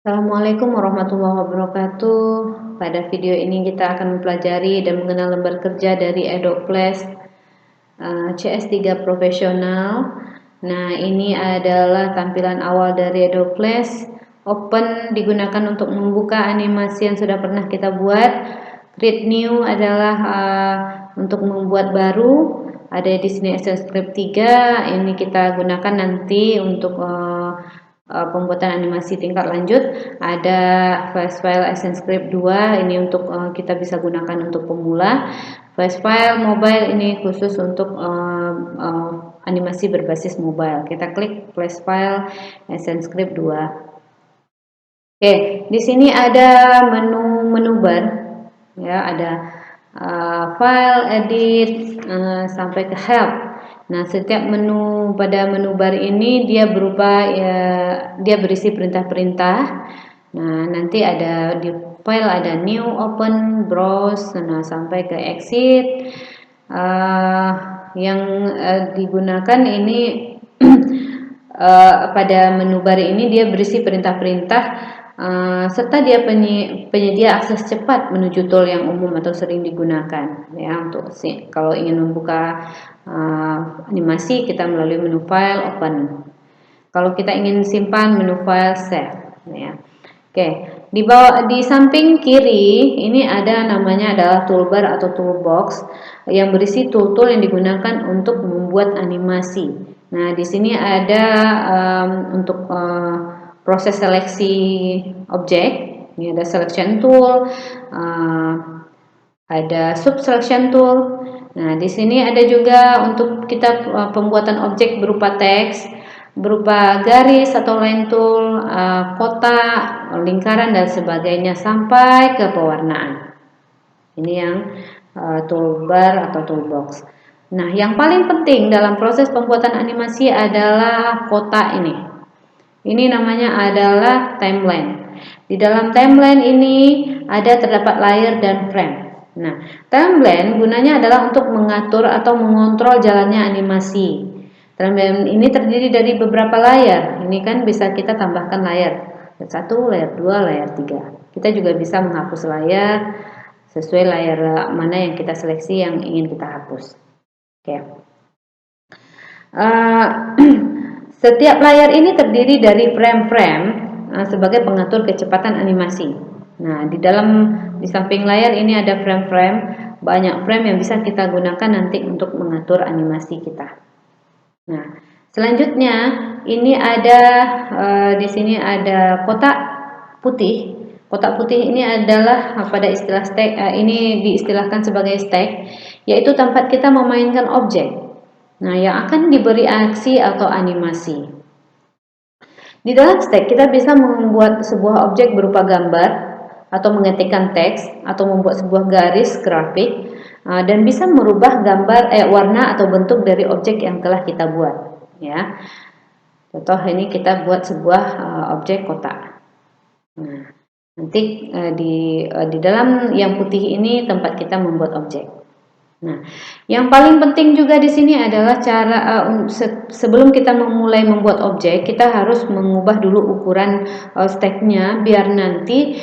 Assalamualaikum warahmatullahi wabarakatuh. Pada video ini kita akan mempelajari dan mengenal lembar kerja dari Adobe Flash CS3 Profesional. Nah, ini adalah tampilan awal dari Adobe Flash. Open digunakan untuk membuka animasi yang sudah pernah kita buat. Create New adalah untuk membuat baru. Ada di sini ActionScript 3. Ini kita gunakan nanti untuk pembuatan animasi tingkat lanjut. Ada flash file ActionScript 2, ini untuk kita bisa gunakan untuk pemula. Flash file mobile ini khusus untuk animasi berbasis mobile. Kita klik flash file ActionScript 2. Oke, di sini ada menu bar, ya, ada file, edit, sampai ke help. Nah, setiap menu pada menu bar ini dia berupa dia berisi perintah-perintah. Nah, nanti ada di file ada new, open, browse, nah sampai ke exit. Yang digunakan ini pada menu bar ini dia berisi perintah-perintah serta dia penyedia akses cepat menuju tool yang umum atau sering digunakan, ya. Untuk kalau ingin membuka animasi kita melalui menu file, open. Kalau kita ingin simpan, menu file, save, ya. Oke, di samping kiri ini ada namanya adalah toolbar atau toolbox yang berisi tool-tool yang digunakan untuk membuat animasi. Nah, di sini ada untuk proses seleksi objek. Ini ada selection tool, ada sub selection tool. Nah, di sini ada juga untuk kita pembuatan objek berupa teks, berupa garis atau line tool, kotak, lingkaran dan sebagainya sampai ke pewarnaan. Ini yang toolbar atau toolbox. Nah, yang paling penting dalam proses pembuatan animasi adalah kotak ini. Ini namanya adalah timeline. Di dalam timeline ini terdapat layer dan frame. Nah, timeline gunanya adalah untuk mengatur atau mengontrol jalannya animasi. Timeline ini terdiri dari beberapa layer. Ini kan bisa kita tambahkan layer 1, layer 2, layer 3. Kita juga bisa menghapus layer sesuai layer mana yang kita seleksi yang ingin kita hapus. Oke. Setiap layar ini terdiri dari frame-frame sebagai pengatur kecepatan animasi. Nah, di samping layar ini ada frame-frame, banyak frame yang bisa kita gunakan nanti untuk mengatur animasi kita. Nah, selanjutnya ini ada di sini ada kotak putih. Kotak putih ini adalah pada istilah stack, ini diistilahkan sebagai stack, yaitu tempat kita memainkan objek. Nah, yang akan diberi aksi atau animasi. Di dalam stack kita bisa membuat sebuah objek berupa gambar atau mengetikkan teks atau membuat sebuah garis grafik dan bisa merubah gambar warna atau bentuk dari objek yang telah kita buat, ya. Contoh ini kita buat sebuah objek kotak. Nah, nanti di dalam yang putih ini tempat kita membuat objek. Nah, yang paling penting juga di sini adalah cara sebelum kita memulai membuat objek, kita harus mengubah dulu ukuran stacknya biar nanti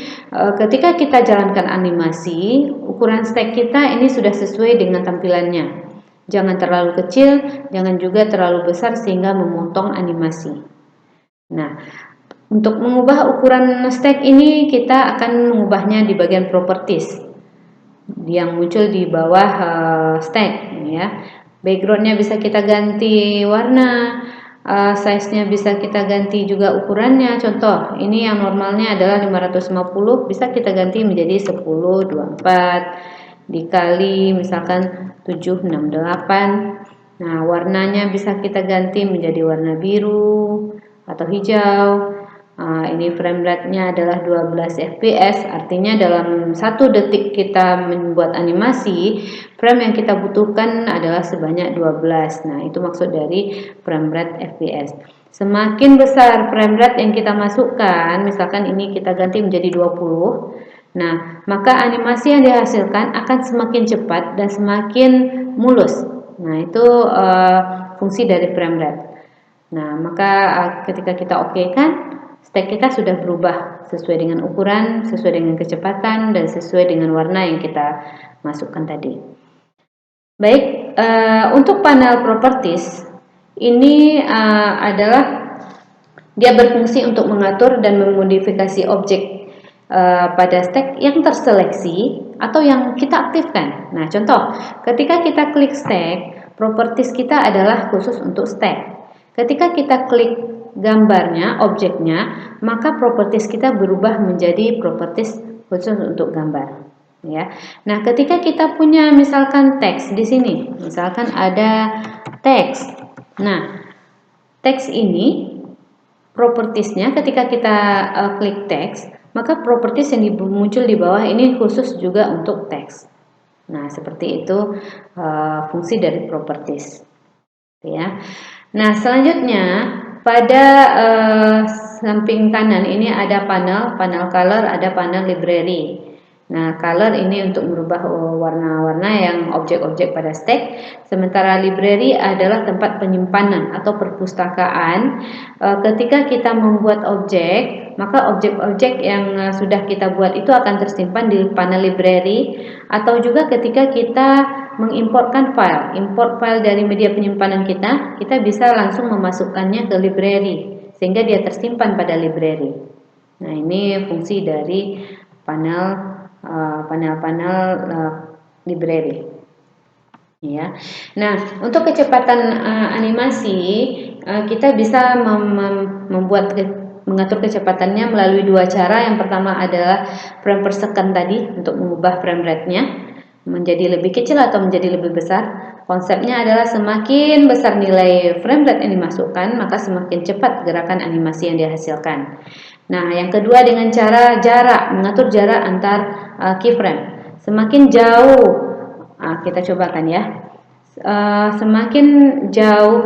ketika kita jalankan animasi, ukuran stack kita ini sudah sesuai dengan tampilannya. Jangan terlalu kecil, jangan juga terlalu besar sehingga memotong animasi. Nah, untuk mengubah ukuran stack ini kita akan mengubahnya di bagian properties yang muncul di bawah stack, ya. Backgroundnya bisa kita ganti warna, size-nya bisa kita ganti juga ukurannya. Contoh, ini yang normalnya adalah 550, bisa kita ganti menjadi 1024 dikali misalkan 768. Nah, warnanya bisa kita ganti menjadi warna biru atau hijau. Ini frame rate-nya adalah 12 fps, artinya dalam 1 detik kita membuat animasi, frame yang kita butuhkan adalah sebanyak 12. Nah, itu maksud dari frame rate fps. Semakin besar frame rate yang kita masukkan, misalkan ini kita ganti menjadi 20, nah, maka animasi yang dihasilkan akan semakin cepat dan semakin mulus. Nah, itu fungsi dari frame rate. Nah, maka ketika kita oke kan, stack kita sudah berubah sesuai dengan ukuran, sesuai dengan kecepatan, dan sesuai dengan warna yang kita masukkan tadi. Baik, untuk panel properties ini adalah dia berfungsi untuk mengatur dan memodifikasi objek pada stack yang terseleksi atau yang kita aktifkan. Nah, contoh, ketika kita klik stack, properties kita adalah khusus untuk stack. Ketika kita klik gambarnya, objeknya, maka properties kita berubah menjadi properties khusus untuk gambar. Ya. Nah, ketika kita punya misalkan teks di sini, misalkan ada teks. Nah, teks ini propertiesnya ketika kita klik teks, maka properties yang muncul di bawah ini khusus juga untuk teks. Nah, seperti itu fungsi dari properties. Ya. Nah, selanjutnya pada samping kanan ini ada panel color, ada panel library. Nah, color ini untuk merubah warna-warna yang objek-objek pada stack, sementara library adalah tempat penyimpanan atau perpustakaan. Ketika kita membuat objek, maka objek-objek yang sudah kita buat itu akan tersimpan di panel library, atau juga ketika kita mengimportkan file, import file dari media penyimpanan kita bisa langsung memasukkannya ke library sehingga dia tersimpan pada library. Nah, ini fungsi dari panel library. Ya. Nah, untuk kecepatan animasi kita bisa mengatur kecepatannya melalui dua cara. Yang pertama adalah frame per second tadi untuk mengubah frame rate-nya menjadi lebih kecil atau menjadi lebih besar. Konsepnya adalah semakin besar nilai frame rate yang dimasukkan, maka semakin cepat gerakan animasi yang dihasilkan. Nah, yang kedua dengan cara jarak, mengatur jarak antar keyframe. Semakin jauh, kita cobakan ya. Semakin jauh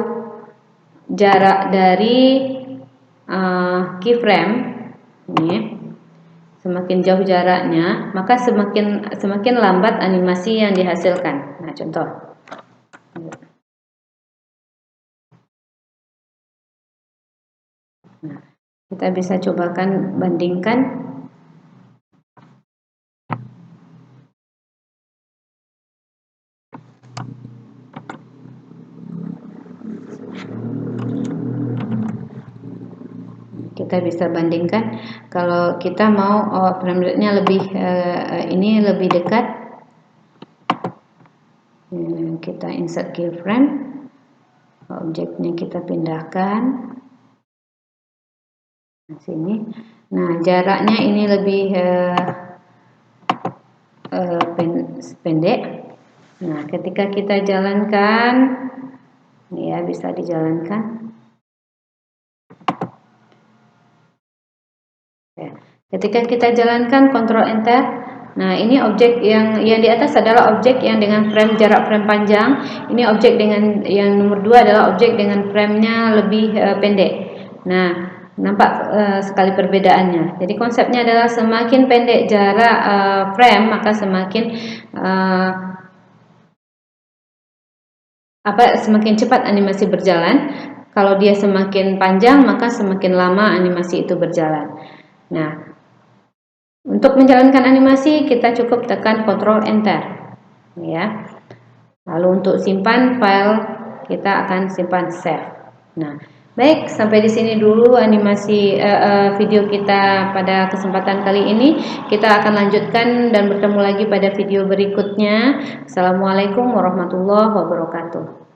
jarak dari keyframe, ini, semakin jauh jaraknya, maka semakin lambat animasi yang dihasilkan. Nah, contoh. Nah, kita bisa cobakan bandingkan. Kita bisa bandingkan kalau kita mau frame rate-nya lebih ini lebih dekat. Kita insert keyframe, objeknya kita pindahkan sini. Nah, jaraknya ini lebih pendek. Nah, ketika kita jalankan, ya bisa dijalankan. Ketika kita jalankan Ctrl Enter, nah ini objek yang di atas adalah objek yang dengan jarak frame panjang. Ini objek dengan yang nomor 2 adalah objek dengan frame-nya lebih pendek. Nah, nampak sekali perbedaannya. Jadi konsepnya adalah semakin pendek jarak frame, maka semakin semakin cepat animasi berjalan. Kalau dia semakin panjang, maka semakin lama animasi itu berjalan. Nah, untuk menjalankan animasi kita cukup tekan Ctrl Enter, ya. Lalu untuk simpan file kita akan simpan save. Nah, baik, sampai di sini dulu animasi video kita pada kesempatan kali ini. Kita akan lanjutkan dan bertemu lagi pada video berikutnya. Assalamualaikum warahmatullahi wabarakatuh.